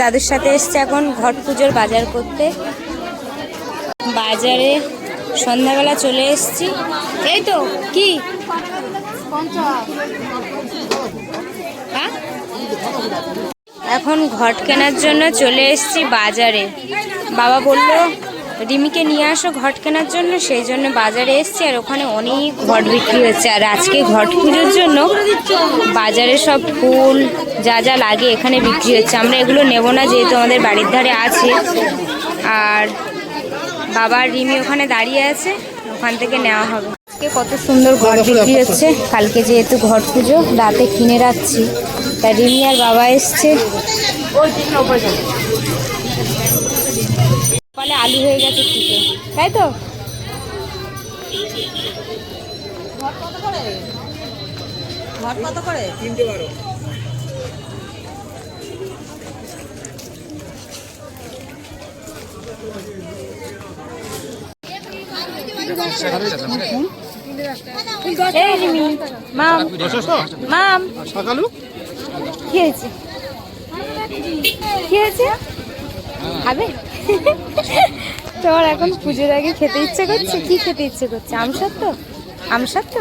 দাদুর সাথে এসছে এখন ঘট পুজোর বাজার করতে। বাজারে সন্ধ্যাবেলা চলে এসছি। এই তো কি এখন ঘট কেনার জন্য চলে এসছি বাজারে। বাবা বলল রিমিকে নিয়ে আসো ঘট কেনার জন্য, সেই জন্য বাজারে এসছি। আর ওখানে অনেক ঘট বিক্রি হচ্ছে। আর আজকে ঘট পুজোর জন্য বাজারে সব ফুল যা যা লাগে এখানে বিক্রি হচ্ছে। আমরা এগুলো নেব না, যেহেতু আমাদের বাড়ির ধারে আছে। আর বাবা রিমি ওখানে দাঁড়িয়ে আছে, ওখান থেকে নেওয়া হবে। আজকে কত সুন্দর ঘট বিক্রি হচ্ছে। কালকে যেহেতু ঘট পুজো, রাতে কিনে রাখছি। তাই রিমি আর বাবা এসছে। ফলে আলু হয়ে গেছে ঠিকই, তাই তো? ঘট কত করে? 312। মাম কি হয়েছে? কি হয়েছে? খাবে? তোমার এখন পুজোর আগে খেতে ইচ্ছে করছে? কি খেতে ইচ্ছে করছে? আমসত্ত্ব? আমসত্ত্ব?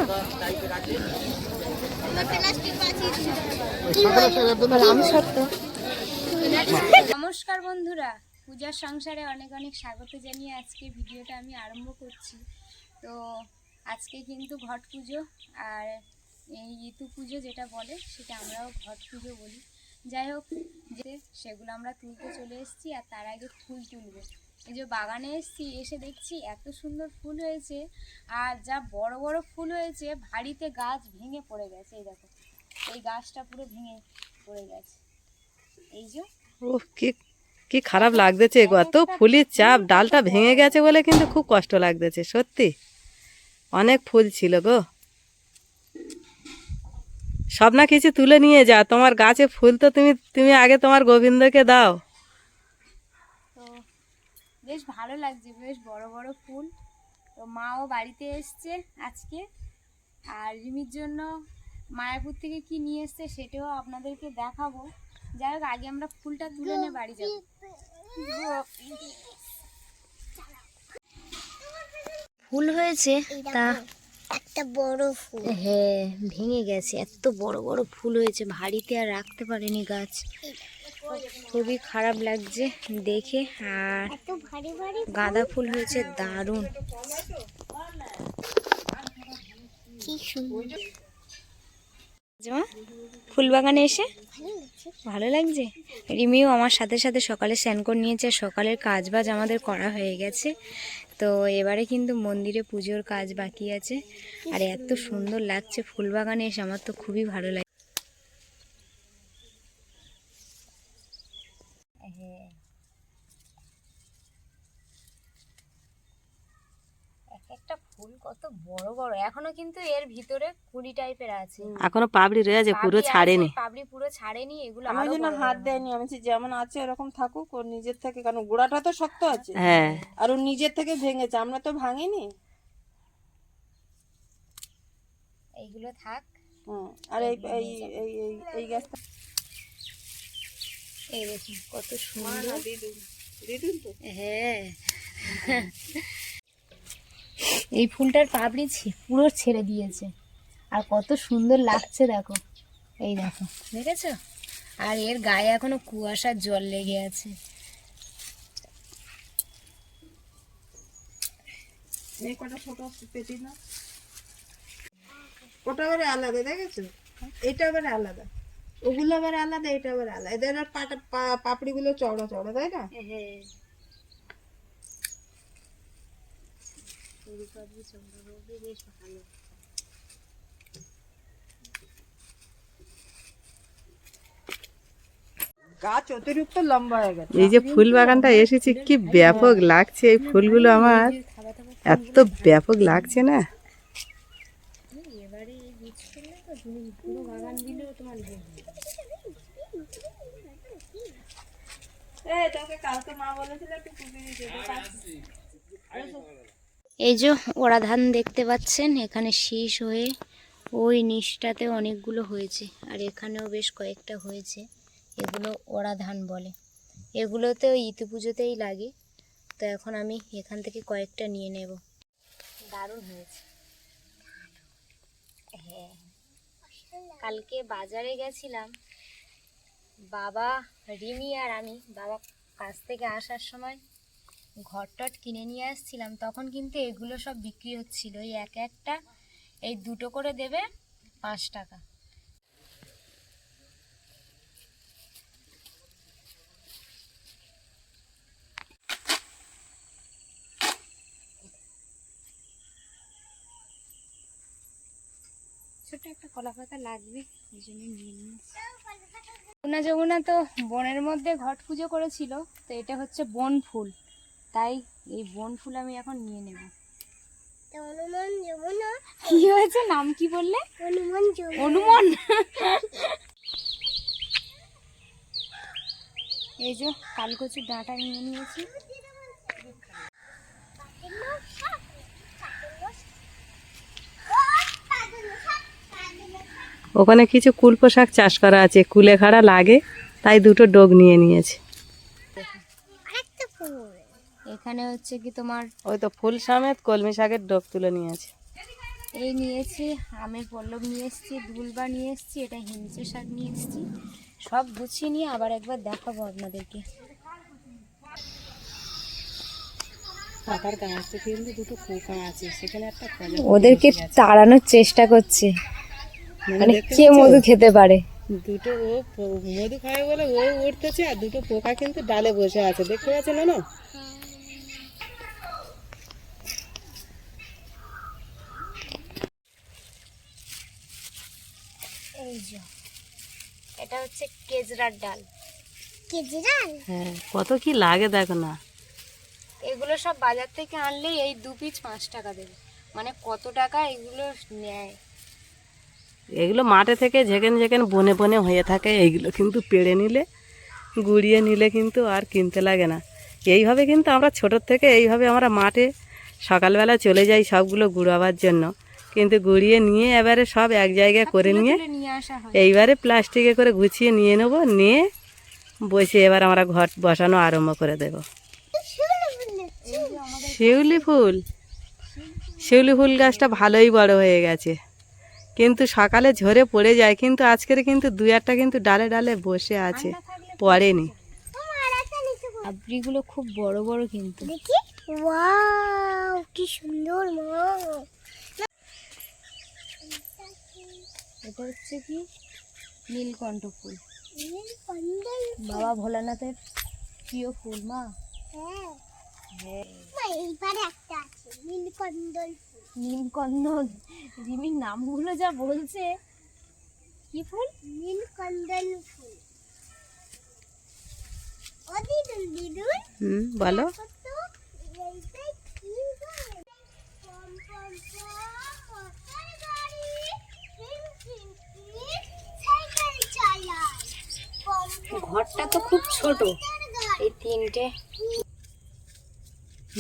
নমস্কার বন্ধুরা, পূজার সংসারে অনেক অনেক স্বাগত জানিয়ে আজকে ভিডিওটা আমি আরম্ভ করছি। তো আজকে কিন্তু ঘট পুজো, আর এই ঋতু পুজো যেটা বলে সেটা আমরাও ঘট পুজো বলি। যাই হোক, যে সেগুলো আমরা তুলতে চলে এসেছি। আর তার আগে ফুল তুলবো। এই যে বাগানে এসেছি, এসে দেখছি এত সুন্দর ফুল হয়েছে। আর যা বড় বড় ফুল হয়েছে, ভারীতে গাছ ভেঙে পড়ে গেছে। এই দেখো, এই গাছটা পুরো ভেঙে পড়ে গেছে। এই যে কি খারাপ লাগতেছে গো, এত ফুলের চাপ, ডালটা ভেঙে গেছে বলে কিন্তু খুব কষ্ট লাগতেছে সত্যি। অনেক ফুল ছিল গো। সব না কিছু তুলে নিয়ে যা, তোমার গাছে ফুল তো তুমি আগে তোমার গোবিন্দকে দাও। তো বেশ ভালো লাগছে, বেশ বড় বড় ফুল। তো মাও বাড়িতে এসছে আজকে। আর রিমির জন্য মায়াপুর থেকে কি নিয়ে এসছে সেটাও আপনাদেরকে দেখাবো। যাই হোক, আগে আমরা ফুলটা তুলে নিয়ে বাড়ি যাব। ফুল হয়েছে তা একটা বড় ফুল, হ্যাঁ ভেঙে গেছে। এত বড় বড় ফুল হয়েছে, ভারীতে আর রাখতে পারেনি গাছ। খুবই খারাপ লাগছে দেখে। আর গাঁদা ফুল হয়েছে দারুণ, কি সুন্দর। ফুল বাগানে এসে ভালো লাগছে। রিমিও আমার সাথে সাথে সকালে স্নান করে নিয়েছে। সকালের কাজ বাজ আমাদের করা হয়ে গেছে। তো এবারে কিন্তু মন্দিরে পুজোর কাজ বাকি আছে। আর এত সুন্দর লাগছে ফুল বাগানে এসে, আমার তো খুবই ভালো লাগে। হ্যাঁ, একটা ফুল কত বড় বড়, এখনো কিন্তু এর ভিতরে কুড়ি টাইপের আছে। এখনো পাপড়ি রয়েছে, পুরো ছাড়েনি। পাপড়ি পুরো ছাড়েনি। এগুলো আমার জন্য হাত দেয়নি, আমি যেমন আছে এরকম থাকুক। ওর নিজের থেকে, কারণ গোড়াটা তো শক্ত আছে। হ্যাঁ, আর ও নিজের থেকে ভেঙেছে, আমরা তো ভাঙিনি। এইগুলো থাক। আর এই এই এই এই এই গাছটা এই দেখুন কত সুন্দর। দিদুন তো, হ্যাঁ, এই ফুলটার পাপড়ি পুরো ছেড়ে দিয়েছে। আর কত সুন্দর লাগছে দেখো, এই দেখো, দেখেছো? আর এর গায়ে এখনো কুয়াশার জল লেগে আছে। এই কটা ছোট পেটি না, ওটা আবার আলাদা, দেখেছো? এটা আবার আলাদা, ওগুলো আবার আলাদা, এটা আবার আলাদা। এদের আর পাপড়ি গুলো চওড়া চওড়া, তাই না? গাছ অতিরিক্ত লম্বা হয়ে গেছে। এই যে ফুল বাগানটা এসেছি, কি ব্যাপক লাগছে। এই ফুলগুলো আমার এত ব্যাপক লাগছে না। এই যে ওরা ধান দেখতে পাচ্ছেন, এখানে শীষ হয়ে ওই নিচটাতে অনেকগুলো হয়েছে। আর এখানেও বেশ কয়েকটা হয়েছে। এগুলো ওরা ধান বলে। এগুলোতে ওই ইতি পুজোতেই লাগে। তো এখন আমি এখান থেকে কয়েকটা নিয়ে নেব। দারুণ হয়েছে। হ্যাঁ, কালকে বাজারে গেছিলাম, বাবা, রিমি আর আমি। বাবা কাছ থেকে আসার সময় ঘট কিনে নিয়ে আসছিলাম, তখন কিন্তু এগুলো সব বিক্রি হচ্ছিল। এই এক একটা এই 2টো করে দেবে 5 টাকা। ছোট একটা কলা পাতা লাগবে, এই জন্য নিয়ে নিয়েছি। যমুনা তো বনের মধ্যে ঘট পুজো করেছিল, তো এটা হচ্ছে বন ফুল, তাই এই বন ফুল আমি এখন নিয়ে নেব। কি হয়েছে, নাম কি বললে? অনুমান। এই যে কালকচুর ডাঁটা নিয়ে নিয়েছি। ওখানে কিছু কুলপো শাক চাষ করা আছে, কুলেখাড়া লাগে, তাই 2টো ডোগ নিয়ে নিয়েছে। এখানে হচ্ছে কি তোমার ওই তো ফুল সমেত কলমি শাকের ডোগ তুলে নিয়েছে। এই নিয়েছি, আমের পল্লব নিয়ে এসেছি, দুলবা নিয়ে এসেছি, এটা হিমচে শাক নিয়ে এসেছি। সব গুছিয়ে নিয়ে আবার একবার দেখাবো আপনাদেরকে। ওদেরকে তাড়ানোর চেষ্টা করছে, মানে কে মধু খেতে পারে। 2টো ও মধু খায় বলে ও উঠতেছে, আর 2টো পোকা কিন্তু ডালে বসে আছে, দেখতে পাচ্ছেন না? এই যে এটা হচ্ছে কেজরার ডাল। হ্যাঁ, কত কি লাগে দেখো না। এগুলো সব বাজার থেকে আনলেই এই 2 পিস 5 টাকা দেবে, মানে কত টাকা এগুলো নেয়। এগুলো মাঠে থেকে যেখানে যেখানে বনে বনে হয়ে থাকে, এইগুলো কিন্তু পেড়ে নিলে, গুড়িয়ে নিলে কিন্তু আর কিনতে লাগে না। এইভাবে কিন্তু আমরা ছোটোর থেকে এইভাবে আমরা মাঠে সকালবেলা চলে যাই সবগুলো গুড়াবার জন্য, কিন্তু গুড়িয়ে নিয়ে এবারে সব এক জায়গায় করে নিয়ে নিয়ে আসা হয়। এইবারে প্লাস্টিকে করে গুছিয়ে নিয়ে নেব, নিয়ে বসে এবার আমরা ঘর বসানো আরম্ভ করে দেব। শিউলি ফুল, শিউলি ফুল গাছটা ভালোই বড় হয়ে গেছে, কিন্তু সকালে ঝরে পড়ে যায়, কিন্তু আজকের কিন্তু 2-1টা কিন্তু ডালে ডালে বসে আছে, পড়েনি। পাপড়িগুলো খুব বড় বড় কিন্তু। দেখি, ওয়াও কি সুন্দর মা। এটা হচ্ছে কি নীলকণ্ঠ ফুল। বাবা ভোলানাথের প্রিয় ফুল মা। হ্যাঁ, এইবারে একটা আছে নীলকণ্ঠল ফুল। নীলকণ্ঠল, রিমির নামগুলো যা বলছে। কি ফুল? নীলকণ্ঠল ফুল। বলো। ঘরটা তো খুব ছোট, এই 3টে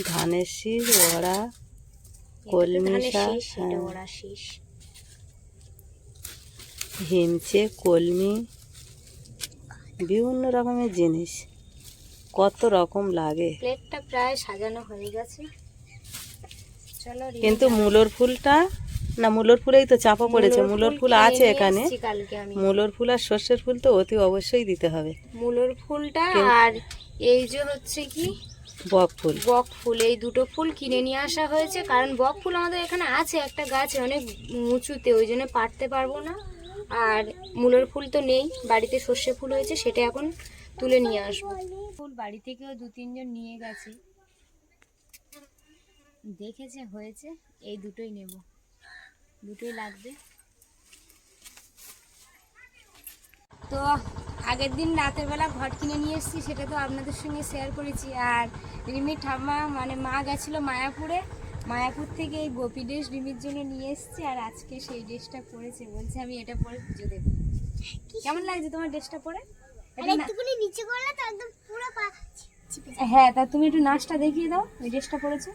ধানের শীষ, ওড়া, কলমি শাক, ওরা শীষ, হিমচে, কলমি, বিভিন্ন রকমের জিনিস, কত রকম লাগে। প্লেটটা প্রায় সাজানো হয়ে গেছে। চলো, কিন্তু মূলর ফুলটা না, মূলর ফুলেই তো চাপা পড়েছে। মূলর ফুল আছে এখানে, মূলর ফুল আর সর্ষের ফুল তো অতি অবশ্যই দিতে হবে। মূলর ফুলটা আর এই যে হচ্ছে কি বক ফুল, বক ফুল, এই 2টো ফুল কিনে নিয়ে আসা হয়েছে, কারণ বক ফুল আমাদের এখানে আছে একটা গাছে অনেক উঁচুতে, ওই জন্য পারতে পারবো না। আর মূলর ফুল তো নেই, বাড়িতে সর্ষে ফুল হয়েছে, সেটা এখন তুলে নিয়ে আসবো। ফুল বাড়ি থেকেও 2-3 জন নিয়ে গেছে, দেখেছে হয়েছে, এই 2টোই নেব, 2টোই লাগবে। তো আগের দিন রাতের বেলা ঘট কিনে নিয়ে এসেছি, সেটা তো আপনাদের সঙ্গে শেয়ার করেছি। আর রিমির ঠাম্মা মানে মা গেছিলো মায়াপুরে, মায়াপুর থেকে এই গোপী ড্রেস রিমির জন্য নিয়ে এসেছি, আর আজকে সেই ড্রেসটা পরেছে, বলছে আমি এটা পরে পুজো দেব। কেমন লাগছে তোমার ড্রেসটা পরে? হ্যাঁ, তা তুমি একটু নাচটা দেখিয়ে দাও, ওই ড্রেসটা পরেছে।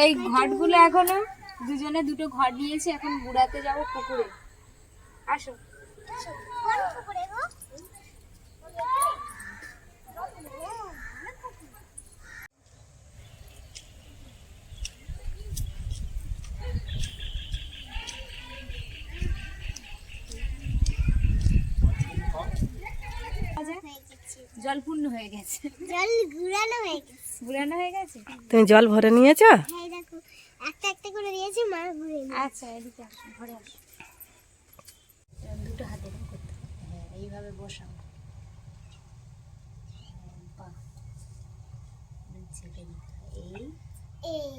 এই ঘটগুলো এখনো দুজনে দুটো ঘর নিয়েছি, এখন ঘুরাতে যাবো পুকুরে। আসো। জল পূর্ণ হয়ে গেছে, জল ঘুরানো হয়ে গেছে। ঘুরানো হয়ে গেছে। তুমি জল ভরে নিয়েছো? হ্যাঁ দেখো, একটা একটা করে দিয়েছি, মা ঘুরে নিয়ে। আচ্ছা, এদিকে আসো, ঘরে আসো। দুটো হাতে এরকম করতে হবে। হ্যাঁ, এইভাবে বসাও। বাহ, ছেড়ে দিতে হয়। এই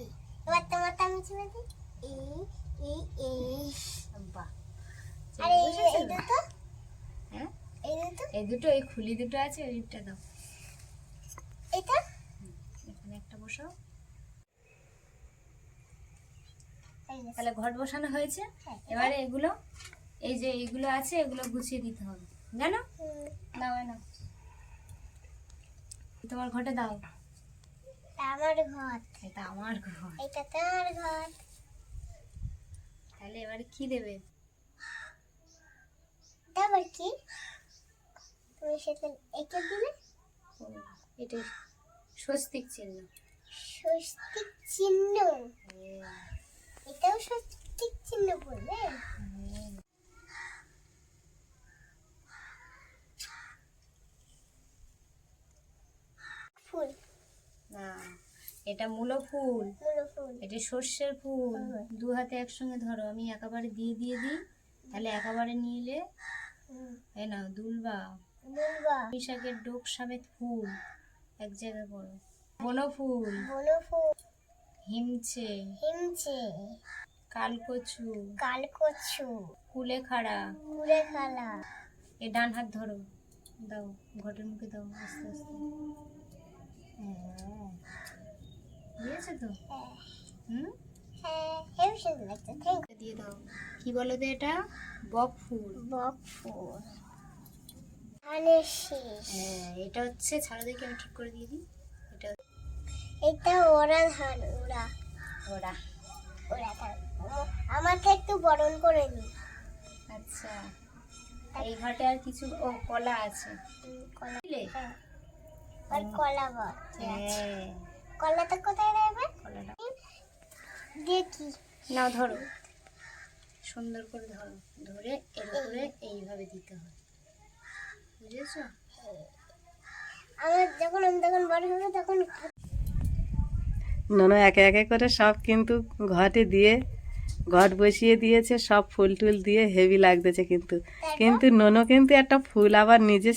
এবার তোমারটা আমি ছেড়ে দিই। এই বাহ, আর এই দুটো, হ্যাঁ এই দুটো, এই দুটো, এই খুলি দুটো আছে, ওইটা দাও। এটা এখানে একটা বসাও। এই যে। তাহলে ঘট বসানো হয়েছে। এবারে এগুলো, এই যে এইগুলো আছে, এগুলো গুছিয়ে দিতে হবে, জানো? দাও না, তোমার ঘটে দাও। এটা আমার ঘর, এটা আমার ঘর। এটা তোমার ঘর। তাহলে এবারে কি দেবে? এটা আবার কি? তুমি সেটা এঁকে দিলে। ও, এটা স্বস্তিক চিহ্ন। স্বস্তিক চিহ্ন, হ্যাঁ, এটাও স্বস্তিক চিহ্ন বলবে। হ্যাঁ। ফুল, না, এটা মূলো ফুল, মুলো ফুল। এটা সর্ষের ফুল। দু হাতে একসঙ্গে ধরো, আমি একেবারে দিয়ে দিই, তাহলে একেবারে নিলে। এই নাও দুলবা। দুর্বা, পুঁইশাকের ডোক সমেত ফুল এক জায়গায় করো। বনো ফুল, বনো ফুল, হিমছে, হিমচে, কালকচু, কালকচু, কুলেখাড়া। কুড়ে খালা। এ ডান হাত ধরো, দাও ঘটের মুখে দাও আস্তে আস্তে। হ্যাঁ, দিয়েছে তো? হ্যাঁ, হুম, হ্যাঁ, হেবি সুন্দর লাগছে। থ্যাংক দিয়ে দাও। কি বলো তো এটা? বক ফুল। বক ফুল। ধানের শীষ, হ্যাঁ, এটা হচ্ছে, ছাড়া দেখে আমি ঠিক করে দিয়ে দিই। এটা এটা ওরা ধান, ওরা ওরা। ওরা ধান। আমাকে একটু বরণ করে নি। আচ্ছা, এই ঘাটে আর কিছু, ও কলা আছে। কলা, দিলে? হ্যাঁ, আর কলা বর। হ্যাঁ, কলাটা কোথায় দেবে? কলাটা দেখি। নাও ধরো, সুন্দর করে ধরো, ধরে এর উপরে এইভাবে দিতে হয়, বুঝেছো? আমার যখন আমি তখন বড় হবে তখন ননো একে একে করে সব কিন্তু ঘটে দিয়ে, ঘট বসিয়ে দিয়েছে, সব ফুল টুল দিয়ে হেভি লাগতেছে কিন্তু। কিন্তু ননো কিন্তু একটা ফুল আবার নিজে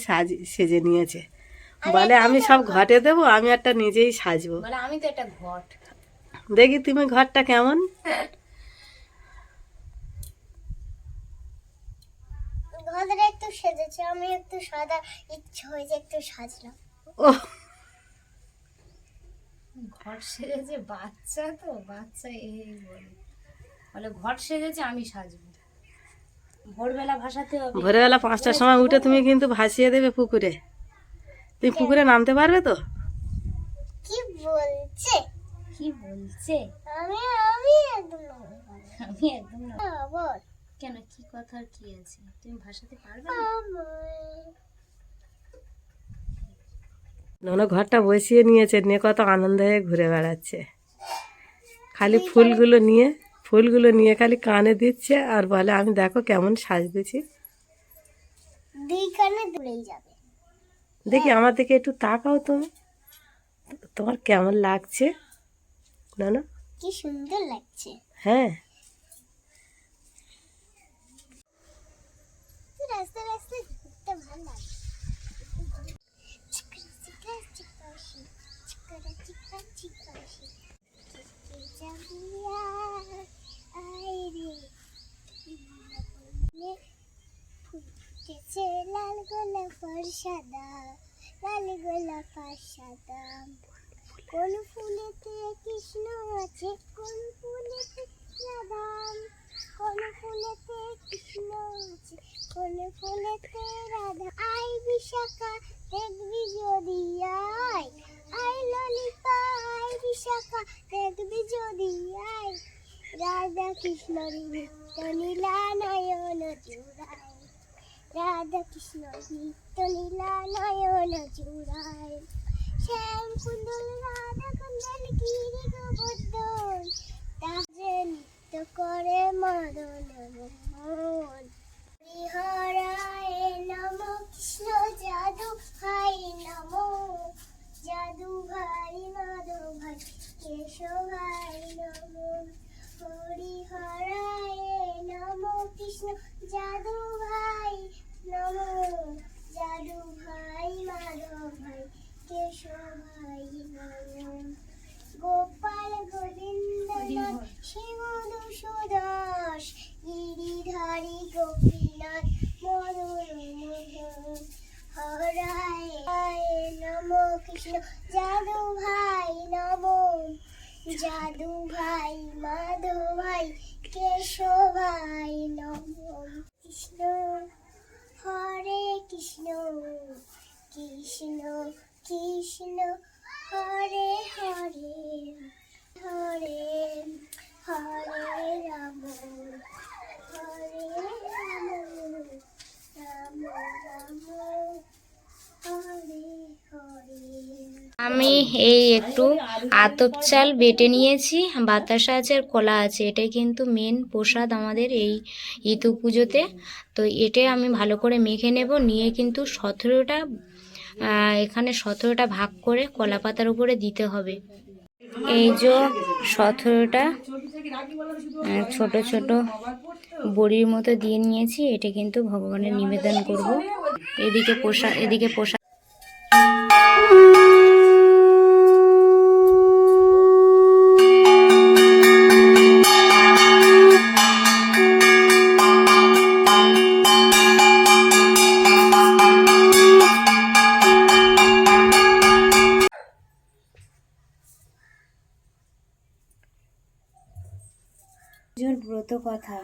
সেজে নিয়েছে, বলে আমি সব ঘটে দেবো, আমি একটা নিজেই সাজবো। বলে আমি তো একটা ঘট। দেখি তুমি ঘরটা কেমন। ঘরে একটু সেজেছে, আমি একটু সাদা, ইচ্ছে হয়েছে একটু সাজলাম। ও, ঘট সেজেছে, বাচ্চা তো, বাচ্চা এই বলে, বলে ঘট সেজেছে আমি সাজবো। ভোরবেলা ভাসাতে হবে। ভোরবেলা 5টার সময় উঠে তুমি কিন্তু ভাসিয়ে দেবে পুকুরে। তুমি পুকুরে নামতে পারবে তো? কি বলছে? কি বলছে? আমি আমি একদম নড়বো না। আমি একদম না। আবার কেন, কি কথার কি আছে? তুমি ভাসাতে পারবে না? ননো ঘরটা বসিয়ে নিয়েছে, নিয়ে কত আনন্দ হয়ে ঘুরে বেড়াচ্ছে, খালি ফুলগুলো নিয়ে খালি কানে দিচ্ছে আর বলে আমি দেখো কেমন সাজতেছি। দুই কানে দূরেই যাবে। দেখি আমার দিকে একটু তাকাও তুমি, তোমার কেমন লাগছে ননো? কি সুন্দর লাগছে। হ্যাঁ, রাস্তা রাস্তা ঘুরতে ভালো লাগে। চিকা চিকা চিকাশি, চিকা চিকা চিকাশি, জামিয়া আইরে ফুটেছে লাল গোলাপ আর সাদা, লাল গোলাপ আর সাদা। কোন ফুলেতে কৃষ্ণ আছে, কোন ফুলেতে রাধা, কোন ফুলেতে কৃষ্ণ আছে, কোন ফুলেতে রাধা। আই বিশাখা দেখবি যদি, আয় আই ললিতা, আই বিশাখা দেখবি যদি, আয় রাধা কৃষ্ণ নিত্য নীলা নয়ন জুড়ায়, রাধা কৃষ্ণ নিত্য নীলা নয়ন জুড়ায়, শ্যাম কুন্দল রাধা কুন্দল গিরি গোবর্ধন, তাজে নৃত্য করে মদন মোহন। হরিহরায় নমো কৃষ্ণ যাদু ভাই নমো, যাদু ভাই মাধব ভাই কেশব ভাই নমো। হরিহরায় নমো কৃষ্ণ যাদু ভাই নমো, যাদু ভাই মাধব ভাই কেশব ভাই নমো। গোপাল গোবিন্দ নাথ শিবদূ সুদাস, গিরিধারী গোপীনাথ মধুর মোহন। হরায় নমো কৃষ্ণ যাদু ভাই নমো, যাদু ভাই মাধব ভাই কেশব ভাই নমো। কৃষ্ণ হরে কৃষ্ণ কৃষ্ণ কৃষ্ণ হরে হরে, হরে হরে রাম হরে রাম, রাম রাম হরে হরে। আমি এই একটু আতপ চাল বেটে নিয়েছি, বাতাসা আছে আর কলা আছে। এটাই কিন্তু মেন প্রসাদ আমাদের এই ইতু পুজোতে। তো এটা আমি ভালো করে মেখে নেব, নিয়ে কিন্তু 17টা এখানে 17টা ভাগ করে কলা পাতার উপরে দিতে হবে। এই যে 17টা ছোট ছোট বড়ির মতো দিয়ে নিয়েছি, এটা কিন্তু ভগবানের নিবেদন করব। এদিকে প্রসাদ ব্রত কথা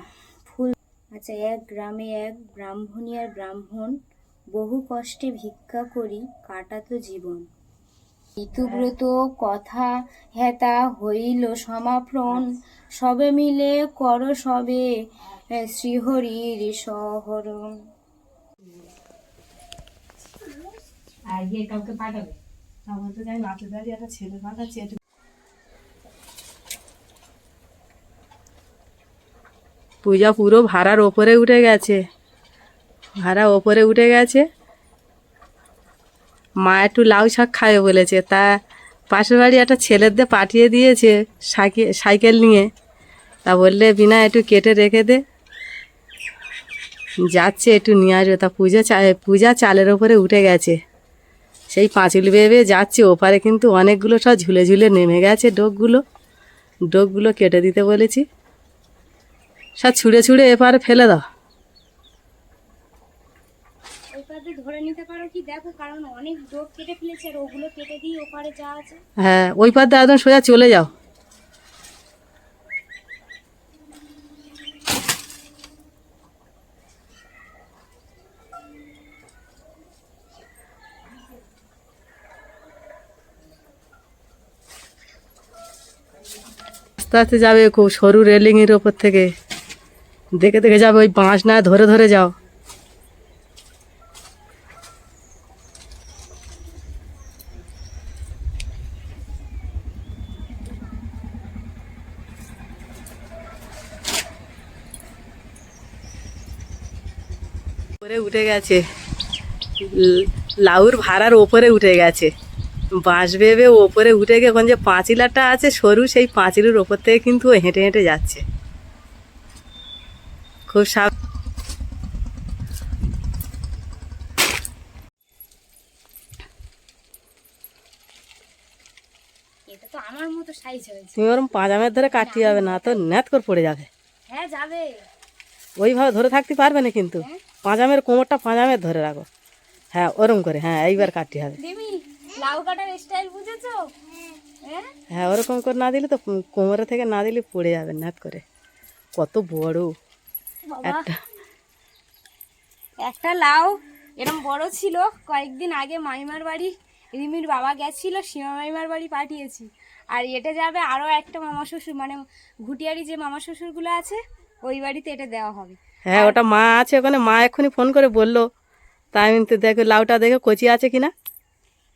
ফুল। আচ্ছা, এক গ্রামে এক ব্রাহ্মণী আর ব্রাহ্মণ বহু কষ্টে ভিক্ষা করি কাটাতো জীবন। ঋতুব্রত কথা হেতা হইল সমাপন, সবে মিলে কর সবে শ্রীহরির সহরণ। কাউকে পাঠাবে আমার তো যাই মাঠে দাঁড়িয়ে একটা ছেলে পাঠাচ্ছি। পূজা পুরো ভাড়ার ওপরে উঠে গেছে, ভাড়া ওপরে উঠে গেছে। মা একটু লাউ শাক খাবে বলেছে, তা পাশের বাড়ি একটা ছেলেদের পাঠিয়ে দিয়েছে সাইকেল নিয়ে। তা বললে বিনা একটু কেটে রেখে দে, যাচ্ছে একটু নিয়ে আসবে। তা পূজা চালের ওপরে উঠে গেছে, সেই পাঁচিল বেয়ে যাচ্ছে। ওপারে কিন্তু অনেকগুলো সব ঝুলে ঝুলে নেমে গেছে ডোকগুলো কেটে দিতে বলেছি। সব ছুঁড়ে ছুঁড়ে এপারে ফেলে দাও। ওইপারে ধরে নিতে পারো কি দেখো, কারণ অনেক ডোক কেটে ফেলেছে, আর ওগুলো কেটে দিয়ে ওপারে যা আছে। হ্যাঁ, ওই পার দিয়ে একদম সোজা চলে যাও। আস্তে আস্তে যাবে, খুব সরু রেলিংয়ের ওপর থেকে দেখে দেখে যাবে, ওই বাঁশ না ধরে ধরে যাও। উপরে উঠে গেছে, লাউর ভাড়ার ওপরে উঠে গেছে। বাঁশ বেয়ে ওপরে উঠে গিয়ে এখন যে পাঁচিলাটা আছে সরু, সেই পাঁচিলের ওপর থেকে কিন্তু ও হেঁটে হেঁটে যাচ্ছে খুব এটা তো আমার মতো সাইজ হয়েছে। তুমি ওরম পাঁজামের ধরে কাটতে যাবে না তো, ন্যাত করে পড়ে যাবে। হ্যাঁ যাবে, ওইভাবে ধরে থাকতে পারবে না কিন্তু। পাঁজামের কোমরটা পাঁজামের ধরে রাখো, হ্যাঁ ওরম করে, হ্যাঁ এইবার কাটতে হবে। দিমি লাউ কাটার স্টাইল বুঝেছো? হ্যাঁ ওরকম করে না দিলে তো, কোমরে থেকে না দিলে পড়ে যাবে ন্যাত করে। কত বড় একটা লাউ এরকম বড় ছিল। কয়েকদিন আগে মাইমার বাড়ি রিমির বাবা গেছিল, সীমা মাইমার বাড়ি পাঠিয়েছি। আর এটা যাবে আরও একটা মামা শ্বশুর, মানে ঘুটিয়ারি যে মামা শ্বশুরগুলো আছে ওই বাড়িতে এটা দেওয়া হবে। হ্যাঁ, ওটা মা আছে ওখানে, মা এক্ষুনি ফোন করে বললো। তা আমি তো দেখো লাউটা দেখো কচি আছে কিনা।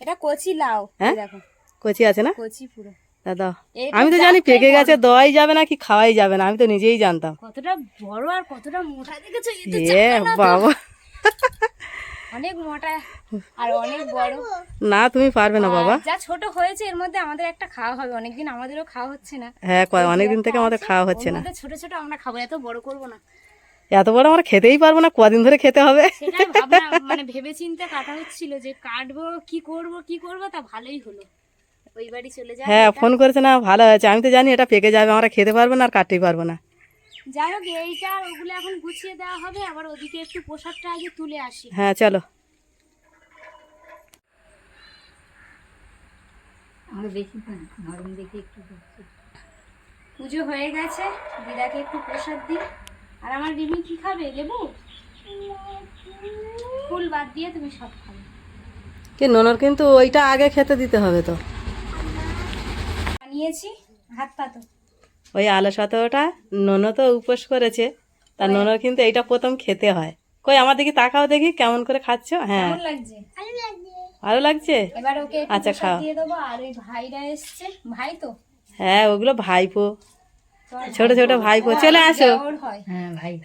এটা কচি লাউ, হ্যাঁ? এই দেখো কচি আছে না? কচি পুরো। দাদা এইটা আমি তো জানি জাতটাই পেকে বড়। গেছে, দেওয়াই যাবে না কি খাওয়াই যাবে না, আমি তো নিজেই জানতাম। কতটা বড় আর কতটা মোটা দেখেছো? এই তো এ চাকা না তো। বাবা, অনেক মোটা আর অনেক বড়। না তুমি পারবে না বাবা। আর যা ছোট হয়েছে এর মধ্যে আমাদের একটা খাওয়া হবে, অনেকদিন আমাদেরও খাওয়া হচ্ছে না। হ্যাঁ, ওই দু অনেকদিন একটা থেকে আমাদের আছে, খাওয়া ওর হচ্ছে না। মধ্যে ছোট ছোট আমরা খাবো, এত বড় করব না। এত বড় আমরা খেতেই পারবো না, কদিন ধরে খেতে হবে। সেটাই ভাবনা, মানে ভেবে চিন্তে কাটা হচ্ছিল যে কাটবো কি করব, তা ভালোই হলো ওই বাড়ি চলে যাবে। হ্যাঁ, ফোন করেছে না, ভালো হয়েছে। আমি তো জানি এটা পেকে যাবে, আমরা খেতে পারবো না আর কাটতেই পারবো না। যাই হোক, এইটা আর ওগুলো এখন গুছিয়ে দেওয়া হবে। আবার ওদিকে একটু পোশাকটা আগে তুলে আসি। হ্যাঁ চলো। পুজো হয়ে গেছে, দিদাকে একটু প্রসাদ দিই। আর আমার রিমি কি খাবে? লেবু, ফুল বাদ দিয়ে তুমি সব খাবে। কি ননর কিন্তু ওইটা আগে খেতে দিতে হবে তো। বানিয়েছি, হাত পাতো। ওই আলো সাথে ওটা নন তো উপোস করেছে, তার ননর কিন্তু এইটা প্রথম খেতে হয়। কই আমার দিকে তাকাও দেখি কেমন করে খাচ্ছ। হ্যাঁ, কেমন লাগছে? ভালো লাগছে। এবার ওকে একটু আচ্ছা, প্রসাদ খাও। দিয়ে দেবো। আর ওই ভাইরা এসছে, ভাই তো হ্যাঁ, ওগুলো ভাইপো, তোর ছোট ছোট ভাইপো। চলে আসো। দেওর হয়।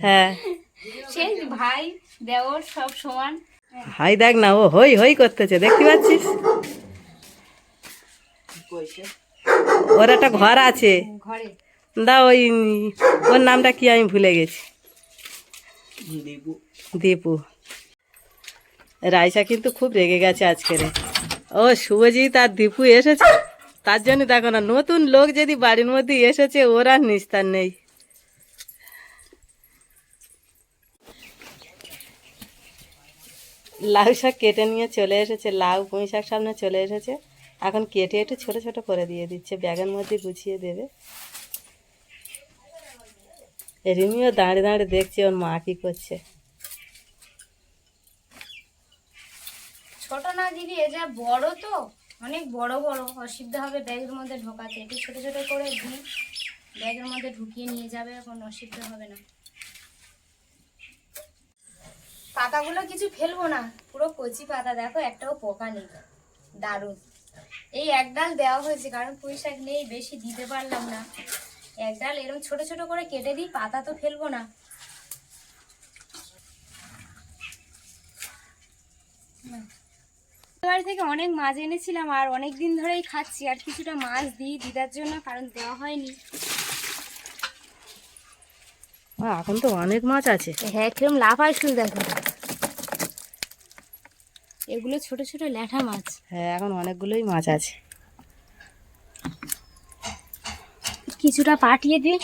হ্যাঁ, সেই ভাই দেওর সব সমান। ভাই দেখ না, ও হই হই করতেছে, দেখতে পাচ্ছিস? ওর একটা ঘর আছে। ঘরে দা ওই ওর নামটা কি আমি ভুলে গেছি। দীপু। রাইসা কিন্তু খুব রেগে গেছে আজকে রে। ও শুভজিৎ আর দীপু এসেছে, তার জন্য দেখো না, নতুন লোক যদি বাড়ির মধ্যে এসেছে ওর আর নিস্তার নেই। লাউ শাক কেটে নিয়ে চলে এসেছে, লাউ পুঁই শাক সামনে চলে এসেছে। এখন কেটে একটু ছোট ছোট করে দিয়ে দিচ্ছে, ব্যাগের মধ্যে গুছিয়ে দেবে। রিমিও দাঁড়িয়ে দাঁড়িয়ে দেখছে ওর মা কি করছে। ছোট না দিদি, এ যা বড় তো, অনেক বড় বড়, অসুবিধা হবে ব্যাগের মধ্যে ঢোকাতে। একটু ছোট ছোট করে দিই, ব্যাগের মধ্যে ঢুকিয়ে নিয়ে যাবে, কোনো অসুবিধা হবে না। পাতাগুলো কিছু ফেলবো না, পুরো কচি পাতা, দেখো একটাও পোকা নেই, দারুণ। এই এক ডাল দেওয়া হয়েছে কারণ পুঁই শাক নেই, বেশি দিতে পারলাম না। এক ডাল এরকম ছোট ছোট করে কেটে দিই, পাতা তো ফেলবো না। বাড়ি থেকে অনেক মাছ এনেছিলাম আর অনেক দিন ধরেই খাচ্ছি। আর কিছুটা মাছ দিই দিদার জন্য, কারণ দেওয়া হয়নি। এখন তো অনেক মাছ আছে। হ্যাঁ, কিরম লাভ হয় শুধু দেখো। এগুলো ছোট ছোট ল্যাঠা মাছ। হ্যাঁ, এখন অনেকগুলোই মাছ আছে। কিছুটা পাঠিয়ে দিই।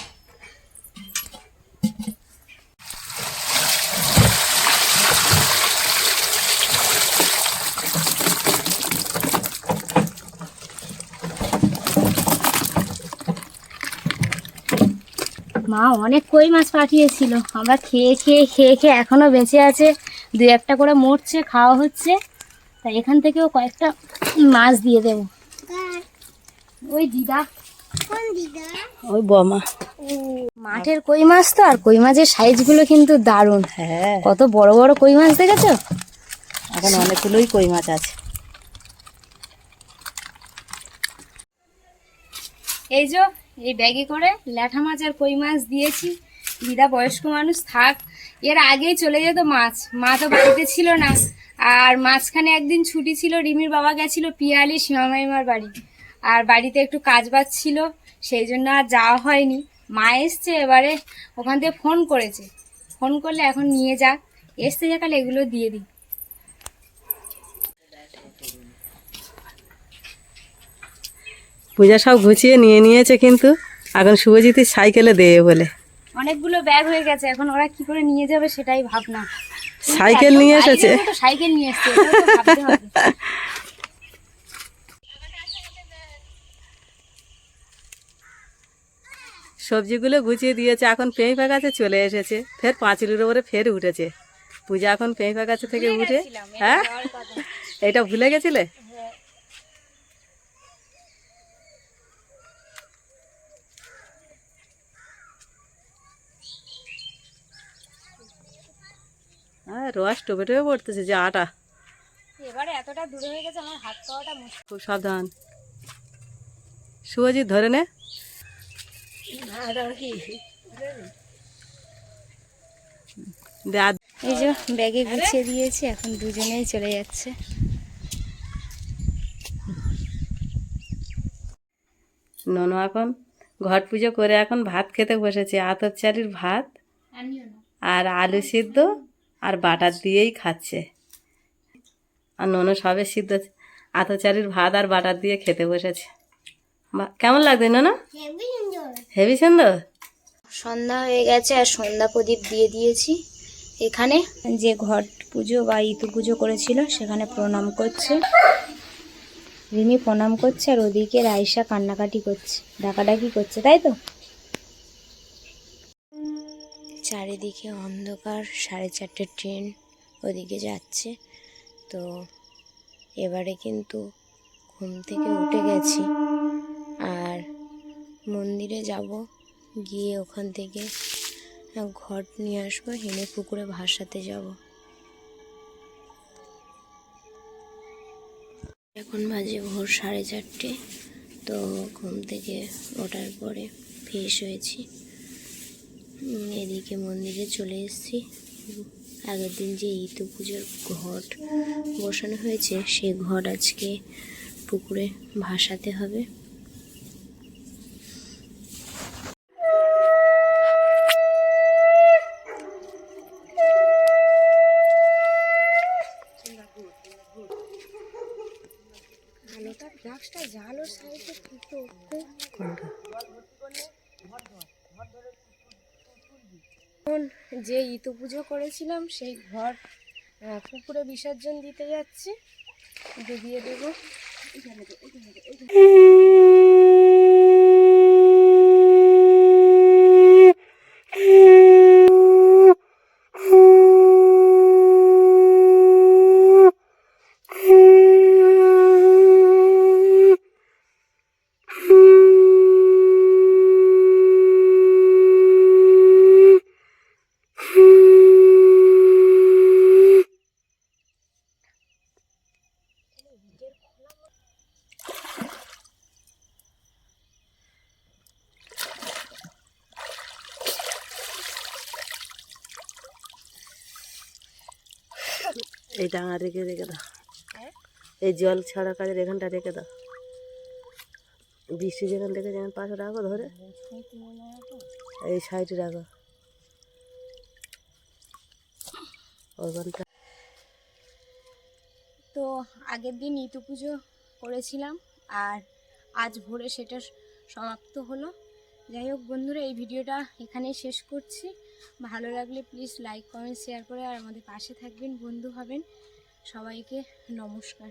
মা অনেক কই মাছ পাঠিয়েছিল, আমরা খেয়ে খেয়ে খেয়ে খেয়ে এখনো বেঁচে আছে, দু একটা করে মরছে, খাওয়া হচ্ছে। তাই এখান থেকেও কয়েকটা মাছ দিয়ে দেব। ওই দিদা, ওই বমা। মাঠের কই মাছ তো, আর কই মাছের সাইজগুলো কিন্তু দারুণ। হ্যাঁ, কত বড় বড় কই মাছ দেখেছো? এখন অনেকগুলোই কই মাছ আছে। এই যে এই ব্যাগে করে ল্যাঠা মাছ আর কই মাছ দিয়েছি। দিদা বয়স্ক মানুষ, থাক। এর আগেই চলে যেত মাছ, মা তো বাড়িতে ছিল না। আর মাঝখানে একদিন ছুটি ছিল, রিমির বাবা গেছিল পিয়ালি সীমামাইমার বাড়ি, আর বাড়িতে একটু কাজ বাজ ছিল, সেই জন্য আর যাওয়া হয়নি। মা এসছে, এবারে ওখান থেকে ফোন করেছে, ফোন করলে এখন নিয়ে যাক। এসছে যে কাল এগুলো দিয়ে দিই। পূজা সব গুছিয়ে নিয়ে নিয়েছে, কিন্তু এখন শুভজিৎ সাইকেলে দেবে বলে। অনেকগুলো ব্যাগ হয়ে গেছে, এখন ওরা কি করে নিয়ে যাবে সেটাই ভাবনা। সাইকেল নিয়ে এসেছে। সাইকেল নিয়ে এসেছে, এটাও তো ভাবতে হবে। সবজিগুলো গুছিয়ে দিয়েছে, এখন পেঁপা গাছে চলে এসেছে, ফের পাঁচিলের উপরে ফের উঠেছে। পূজা এখন পেঁপা গাছে থেকে উঠে, হ্যাঁ এটা ভুলে গেছিলে? রস টোপে টোপে পড়তেছে যে আটা। এবারে এতটা দূরে হয়ে গেছে আমার হাত পাওয়াটা মুশকিল। খুব সাবধান। শুভজিৎ ধরে নে। এই যে ব্যাগে গুছিয়ে দিয়েছি, এখন দুজনেই চলে যাচ্ছে। ননু এখন ঘট পুজো করে এখন ভাত খেতে বসেছে, আতপ চালের ভাত আর আলু সিদ্ধ আর বাটার দিয়েই খাচ্ছে। আর ননু সবে সিদ্ধ আতপ চালের ভাত আর বাটার দিয়ে খেতে বসেছে। কেমন লাগবে ননু? হেভি সুন্দর। সন্ধ্যা হয়ে গেছে আর সন্ধ্যা প্রদীপ দিয়ে দিয়েছি। এখানে যে ঘট পুজো বা ইতু পুজো করেছিল সেখানে প্রণাম করছে, রিমি প্রণাম করছে, আর ওদিকে রাইসা কান্নাকাটি করছে, ডাকাডাকি করছে, তাই তো? চারিদিকে অন্ধকার, 4:30 ট্রেন ওদিকে যাচ্ছে। তো এবারে কিন্তু ঘুম থেকে উঠে গেছি আর মন্দিরে যাব, গিয়ে ওখান থেকে ঘট নিয়ে আসবো, এনে পুকুরে ভাসাতে যাব। এখন বাজে ভোর 4:30। তো ঘুম থেকে ওঠার পরে ফ্রেশ হয়েছি, এদিকে মন্দিরে চলে এসেছি। আগের দিন যে ইতু পুজোর ঘট বসানো হয়েছে সেই ঘট আজকে পুকুরে ভাসাতে হবে। যে ইতু পুজো করেছিলাম সেই ঘট পুকুরে বিসর্জন দিতে যাচ্ছি, ডুবিয়ে দেবো। এই ডাঙা রেখে রেখে দাও, এই জল ছাড়া কাজের এখানটা রেখে দাও। বৃষ্টি যেখান থেকে যেখানে পাশে রাখো ধরে, এই সাইডে রাখো ওখানটা। তো আগের দিন ইতু পুজো করেছিলাম আর আজ ভোরে সেটা সমাপ্ত হলো। যাই হোক বন্ধুরা, এই ভিডিওটা এখানেই শেষ করছি। ভালো লাগলে প্লিজ লাইক, কমেন্ট, শেয়ার করে আর আমাদের পাশে থাকবেন, বন্ধু হবেন। সবাইকে নমস্কার।